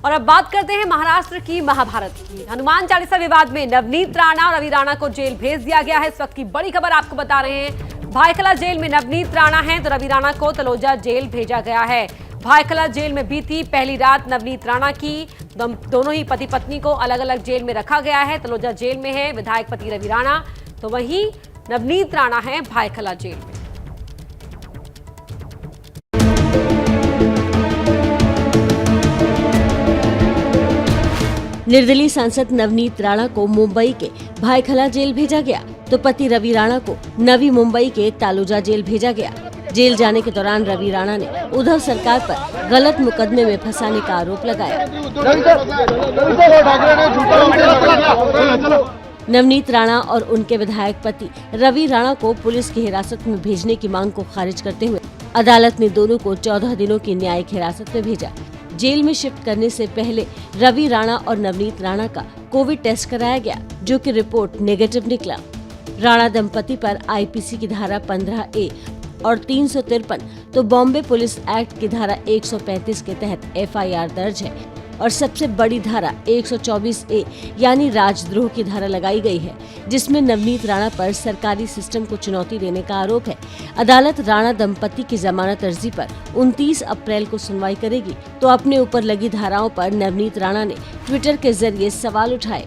और अब बात करते हैं महाराष्ट्र की महाभारत की। हनुमान चालीसा विवाद में नवनीत राणा और रवि राणा को जेल भेज दिया गया है। इस वक्त की बड़ी खबर आपको बता रहे हैं। भायखला जेल में नवनीत राणा हैं तो रवि राणा को तलोजा जेल भेजा गया है। भायखला जेल में बीती पहली रात नवनीत राणा की। दोनों ही पति पत्नी को अलग अलग जेल में रखा गया है। तलोजा जेल में है विधायक पति रवि राणा, तो वहीं नवनीत राणा है भायखला जेल में। निर्दलीय सांसद नवनीत राणा को मुंबई के भायखला जेल भेजा गया तो पति रवि राणा को नवी मुंबई के तालुजा जेल भेजा गया। जेल जाने के दौरान रवि राणा ने उद्धव सरकार पर गलत मुकदमे में फंसाने का आरोप लगाया। नवनीत राणा और उनके विधायक पति रवि राणा को पुलिस की हिरासत में भेजने की मांग को खारिज करते हुए अदालत ने दोनों को 14 दिनों की न्यायिक हिरासत में भेजा। जेल में शिफ्ट करने से पहले रवि राणा और नवनीत राणा का कोविड टेस्ट कराया गया, जो कि रिपोर्ट नेगेटिव निकला। राणा दंपति पर आईपीसी की धारा 15A और 353 तो बॉम्बे पुलिस एक्ट की धारा 135 के तहत एफआईआर दर्ज है और सबसे बड़ी धारा 124A यानी राजद्रोह की धारा लगाई गई है, जिसमें नवनीत राणा पर सरकारी सिस्टम को चुनौती देने का आरोप है। अदालत राणा दंपति की जमानत अर्जी पर 29 अप्रैल को सुनवाई करेगी, तो अपने ऊपर लगी धाराओं पर नवनीत राणा ने ट्विटर के जरिए सवाल उठाए।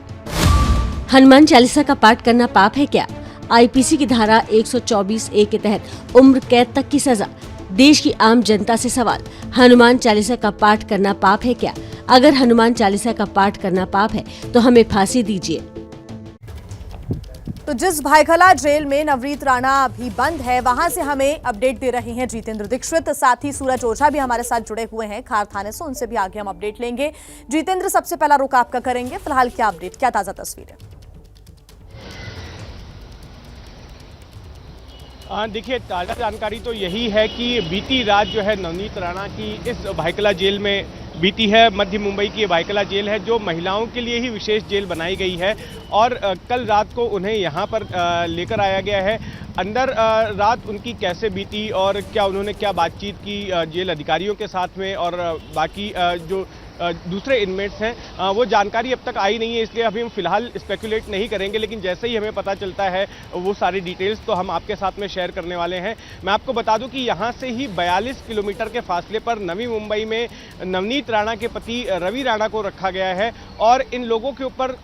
हनुमान चालीसा का पाठ करना पाप है क्या? आईपीसी की धारा 124A के तहत उम्र कैद तक की सजा। देश की आम जनता से सवाल, हनुमान चालीसा का पाठ करना पाप है क्या? अगर हनुमान चालीसा का पाठ करना पाप है तो हमें फांसी दीजिए। तो जिस भायखला जेल में नवनीत राणा अभी बंद है, वहां से हमें अपडेट दे रहे हैं जितेंद्र दीक्षित। साथ ही सूरज ओझा भी हमारे साथ जुड़े हुए हैं खार थाने से, उनसे भी आगे हम अपडेट लेंगे। जितेंद्र, सबसे पहला रुख आपका करेंगे, फिलहाल क्या अपडेट, क्या ताजा तस्वीर है? देखिए, ताज़ा जानकारी तो यही है कि बीती रात जो है नवनीत राणा की इस भायखला जेल में बीती है। मध्य मुंबई की भायखला जेल है जो महिलाओं के लिए ही विशेष जेल बनाई गई है और कल रात को उन्हें यहाँ पर लेकर आया गया है। अंदर रात उनकी कैसे बीती और क्या उन्होंने क्या बातचीत की जेल अधिकारियों के साथ में और बाकी जो दूसरे इनमेट्स हैं, वो जानकारी अब तक आई नहीं है, इसलिए अभी हम फिलहाल स्पेकुलेट नहीं करेंगे। लेकिन जैसे ही हमें पता चलता है वो सारी डिटेल्स तो हम आपके साथ में शेयर करने वाले हैं। मैं आपको बता दूं कि यहाँ से ही 42 किलोमीटर के फासले पर नवी मुंबई में नवनीत राणा के पति रवि राणा को रखा गया है और इन लोगों के ऊपर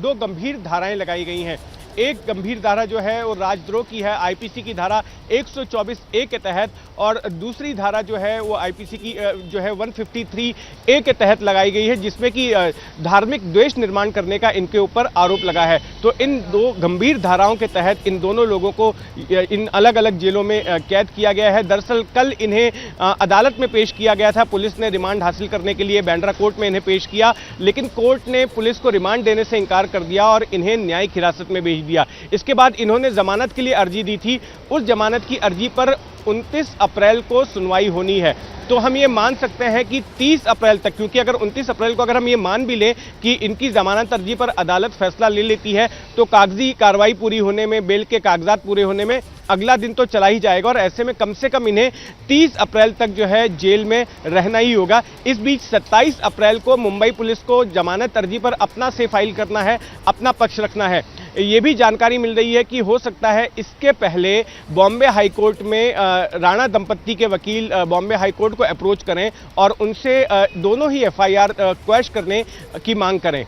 2 गंभीर धाराएं लगाई गई हैं। एक गंभीर धारा जो है वो राजद्रोह की है, आईपीसी की धारा 124A के तहत, और दूसरी धारा जो है वो आईपीसी की जो है 153A के तहत लगाई गई है, जिसमें कि धार्मिक द्वेष निर्माण करने का इनके ऊपर आरोप लगा है। तो इन 2 गंभीर धाराओं के तहत इन दोनों लोगों को इन अलग अलग जेलों में कैद किया गया है। दरअसल कल इन्हें अदालत में पेश किया गया था। पुलिस ने रिमांड हासिल करने के लिए बांद्रा कोर्ट में इन्हें पेश किया, लेकिन कोर्ट ने पुलिस को रिमांड देने से इनकार कर दिया और इन्हें न्यायिक हिरासत में भेज दिया। इसके बाद इन्होंने जमानत के लिए अर्जी दी थी। उस जमानत की अर्जी पर 29 अप्रैल को सुनवाई होनी है। तो हम ये मान सकते हैं कि 30 अप्रैल तक, क्योंकि अगर 29 अप्रैल को अगर हम ये मान भी लें कि इनकी जमानत अर्जी पर अदालत फैसला ले लेती है, तो कागजी कार्रवाई पूरी होने में, बेल के कागजात पूरे होने में अगला दिन तो चला ही जाएगा और ऐसे में कम से कम इन्हें 30 अप्रैल तक जो है जेल में रहना ही होगा। इस बीच 27 अप्रैल को मुंबई पुलिस को जमानत अर्जी पर अपना से फाइल करना है, अपना पक्ष रखना है। ये भी जानकारी मिल रही है कि हो सकता है इसके पहले बॉम्बे हाईकोर्ट में राणा दंपत्ति के वकील बॉम्बे हाईकोर्ट को अप्रोच करें और उनसे दोनों ही एफआईआर क्वैश करने की मांग करें।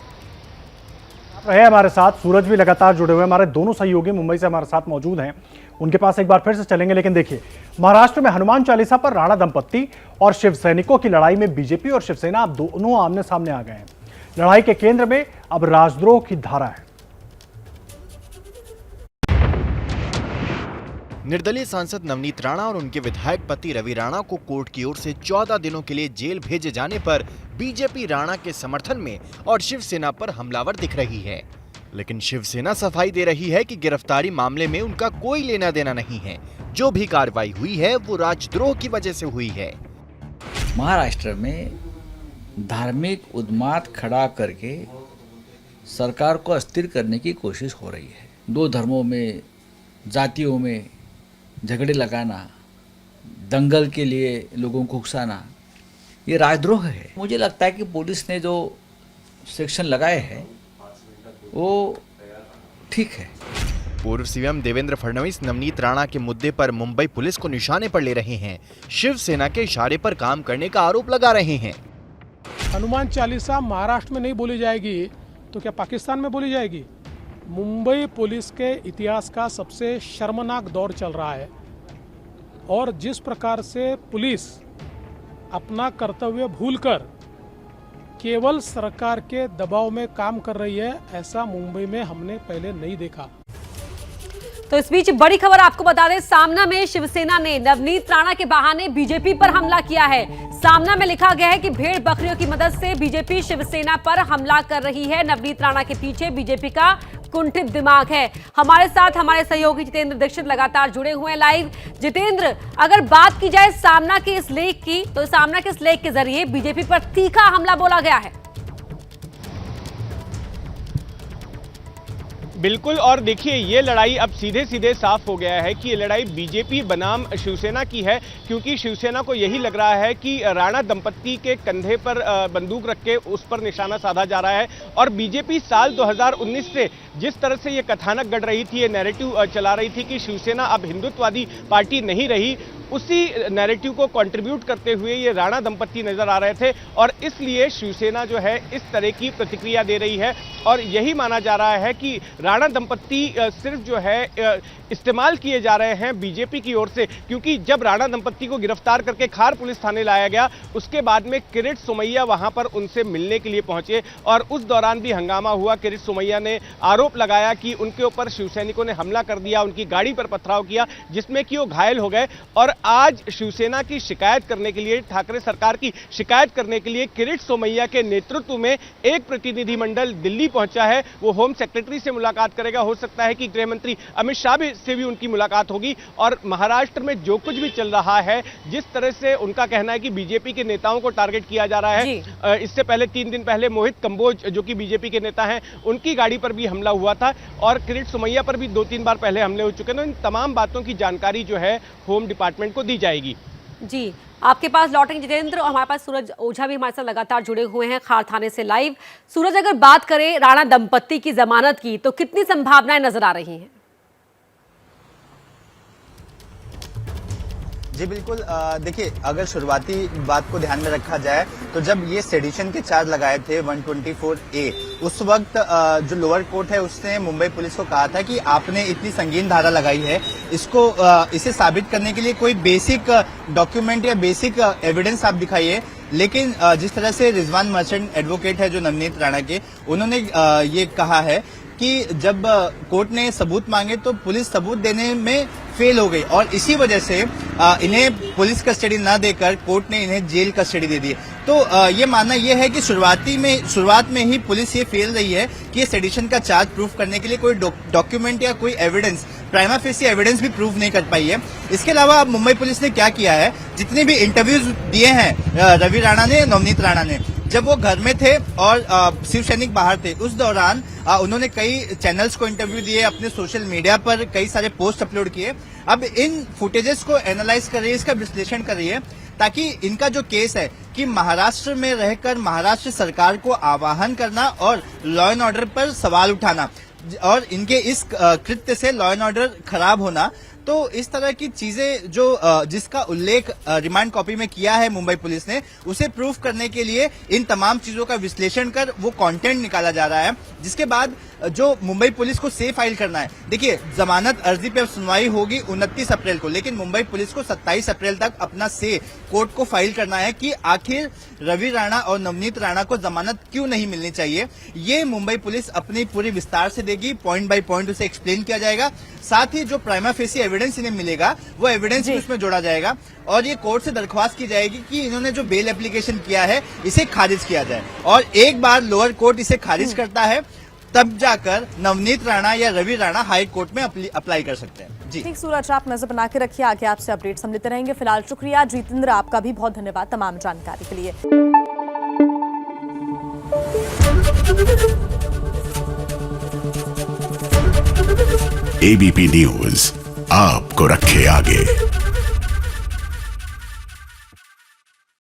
रहे हमारे साथ सूरज भी लगातार जुड़े हुए, हमारे दोनों सहयोगी मुंबई से हमारे साथ मौजूद हैं, उनके पास एक बार फिर से चलेंगे। लेकिन देखिए, महाराष्ट्र में हनुमान चालीसा पर राणा दंपत्ति और शिव सैनिकों की लड़ाई में बीजेपी और शिवसेना अब दोनों आमने सामने आ गए हैं। लड़ाई के केंद्र में अब राजद्रोह की धारा है। निर्दलीय सांसद नवनीत राणा और उनके विधायक पति रवि राणा को कोर्ट की ओर से 14 दिनों के लिए जेल भेजे जाने पर बीजेपी राणा के समर्थन में और शिवसेना पर हमलावर दिख रही है। लेकिन शिवसेना सफाई दे रही है कि गिरफ्तारी मामले में उनका कोई लेना देना नहीं है। जो भी कार्रवाई हुई है वो राजद्रोह की वजह से हुई है। महाराष्ट्र में धार्मिक उन्माद खड़ा करके सरकार को अस्थिर करने की कोशिश हो रही है। 2 धर्मों में, जातियों में झगड़े लगाना, दंगल के लिए लोगों को उकसाना, ये राजद्रोह है। मुझे लगता है कि पुलिस ने जो सेक्शन लगाए हैं वो ठीक है। पूर्व सीएम देवेंद्र फडणवीस नवनीत राणा के मुद्दे पर मुंबई पुलिस को निशाने पर ले रहे हैं। शिवसेना के इशारे पर काम करने का आरोप लगा रहे हैं। हनुमान चालीसा महाराष्ट्र में नहीं बोली जाएगी तो क्या पाकिस्तान में बोली जाएगी? मुंबई पुलिस के इतिहास का सबसे शर्मनाक दौर चल रहा है और जिस प्रकार से पुलिस अपना कर्तव्य भूलकर केवल सरकार के दबाव में काम कर रही है, ऐसा मुंबई में हमने पहले नहीं देखा। तो इस बीच बड़ी खबर आपको बता दें, सामना में शिवसेना ने नवनीत राणा के बहाने बीजेपी पर हमला किया है। सामना में लिखा गया है कि भेड़ बकरियों की मदद से बीजेपी शिवसेना पर हमला कर रही है। नवनीत राणा के पीछे बीजेपी का कुंठित दिमाग है। हमारे साथ हमारे सहयोगी जितेंद्र दीक्षित लगातार जुड़े हुए हैं लाइव। जितेंद्र, अगर बात की जाए सामना के इस लेख की, तो सामना के इस लेख के जरिए बीजेपी पर तीखा हमला बोला गया है। बिल्कुल, और देखिए ये लड़ाई अब सीधे सीधे साफ हो गया है कि ये लड़ाई बीजेपी बनाम शिवसेना की है, क्योंकि शिवसेना को यही लग रहा है कि राणा दंपत्ति के कंधे पर बंदूक रख के उस पर निशाना साधा जा रहा है। और बीजेपी साल 2019 से जिस तरह से ये कथानक गढ़ रही थी, ये नैरेटिव चला रही थी कि शिवसेना अब हिंदुत्ववादी पार्टी नहीं रही, उसी नैरेटिव को कंट्रीब्यूट करते हुए ये राणा दंपत्ति नजर आ रहे थे। और इसलिए शिवसेना जो है इस तरह की प्रतिक्रिया दे रही है और यही माना जा रहा है कि राणा दंपत्ति सिर्फ जो है इस्तेमाल किए जा रहे हैं बीजेपी की ओर से, क्योंकि जब राणा दंपत्ति को गिरफ्तार करके खार पुलिस थाने लाया गया, उसके बाद में किरीट सोमैया वहां पर उनसे मिलने के लिए पहुंचे और उस दौरान भी हंगामा हुआ। किरीट सोमैया ने आरोप लगाया कि उनके ऊपर शिवसैनिकों ने हमला कर दिया, उनकी गाड़ी पर पथराव किया, जिसमें कि वो घायल हो गए। और आज शिवसेना की शिकायत करने के लिए, ठाकरे सरकार की शिकायत करने के लिए किरीट सोमैया के नेतृत्व में एक प्रतिनिधिमंडल दिल्ली पहुंचा है। वो होम सेक्रेटरी से मुलाकात करेगा, हो सकता है कि गृह मंत्री अमित शाह से भी उनकी मुलाकात होगी। और महाराष्ट्र में जो कुछ भी चल रहा है, जिस तरह से उनका कहना है कि बीजेपी के नेताओं को टारगेट किया जा रहा है, इससे पहले 3 दिन पहले मोहित कंबोज जो कि बीजेपी के नेता हैं, उनकी गाड़ी पर भी हमला हुआ था और किरीट सोमैया पर भी 2-3 बार पहले हमले हो चुके हैं। इन तमाम बातों की जानकारी जो है होम डिपार्टमेंट को दी जाएगी। जी, आपके पास लौटेंगे जितेंद्र, और हमारे पास सूरज ओझा भी हमारे साथ लगातार जुड़े हुए हैं खार थाने से लाइव। सूरज, अगर बात करें राणा दंपत्ति की जमानत की, तो कितनी संभावनाएं नजर आ रही हैं? जी बिल्कुल, देखिए, अगर शुरुआती बात को ध्यान में रखा जाए तो जब ये सेडिशन के चार्ज लगाए थे 124A, उस वक्त जो लोअर कोर्ट है उसने मुंबई पुलिस को कहा था कि आपने इतनी संगीन धारा लगाई है, इसे साबित करने के लिए कोई बेसिक डॉक्यूमेंट या बेसिक एविडेंस आप दिखाइए। लेकिन जिस तरह से रिजवान मर्चेंट एडवोकेट है जो नवनीत राणा के, उन्होंने ये कहा है कि जब कोर्ट ने सबूत मांगे तो पुलिस सबूत देने में फेल हो गई और इसी वजह से इन्हें पुलिस कस्टडी न देकर कोर्ट ने इन्हें जेल कस्टडी दे दी। तो ये मानना यह है कि शुरुआत में ही पुलिस ये फेल रही है कि ये सेडिशन का चार्ज प्रूफ करने के लिए कोई डॉक्यूमेंट या कोई एविडेंस, प्राइमा फेसी एविडेंस भी प्रूफ नहीं कर पाई है। इसके अलावा अब मुंबई पुलिस ने क्या किया है, जितने भी इंटरव्यूज दिए हैं रवि राणा ने, नवनीत राणा ने, जब वो घर में थे और शिव सैनिक बाहर थे, उस दौरान उन्होंने कई चैनल्स को इंटरव्यू दिए, अपने सोशल मीडिया पर कई सारे पोस्ट अपलोड किए। अब इन फुटेजेस को एनालाइज कर रही है, इसका विश्लेषण कर रही है, ताकि इनका जो केस है कि महाराष्ट्र में रहकर महाराष्ट्र सरकार को आह्वान करना और लॉ एंड ऑर्डर पर सवाल उठाना और इनके इस कृत्य से लॉ एंड ऑर्डर खराब होना, तो इस तरह की चीजें जो जिसका उल्लेख रिमांड कॉपी में किया है मुंबई पुलिस ने, उसे प्रूफ करने के लिए इन तमाम चीजों का विश्लेषण कर वो कंटेंट निकाला जा रहा है, जिसके बाद जो मुंबई पुलिस को से फाइल करना है। देखिए, जमानत अर्जी पे सुनवाई होगी 29 अप्रैल को, लेकिन मुंबई पुलिस को 27 अप्रैल तक अपना से कोर्ट को फाइल करना है कि आखिर रवि राणा और नवनीत राणा को जमानत क्यों नहीं मिलनी चाहिए। ये मुंबई पुलिस अपनी पूरी विस्तार से देगी, पॉइंट बाय पॉइंट उसे एक्सप्लेन किया जाएगा। साथ ही जो प्राइमा फेसी एविडेंस इन्हें मिलेगा वो एविडेंस भी उसमें जोड़ा जाएगा और ये कोर्ट से दरख्वास्त की जाएगी कि इन्होंने जो बेल एप्लीकेशन किया है इसे खारिज किया जाए। और एक बार लोअर कोर्ट इसे खारिज करता है, तब जाकर नवनीत राणा या रवि राणा हाई कोर्ट में अप्लाई कर सकते हैं। जी ठीक सूरज, आप नजर बना के रखिए, आगे आपसे अपडेट्स हम लेते रहेंगे। फिलहाल शुक्रिया जितेंद्र, आपका भी बहुत धन्यवाद तमाम जानकारी के लिए। एबीपी न्यूज आपको रखे आगे।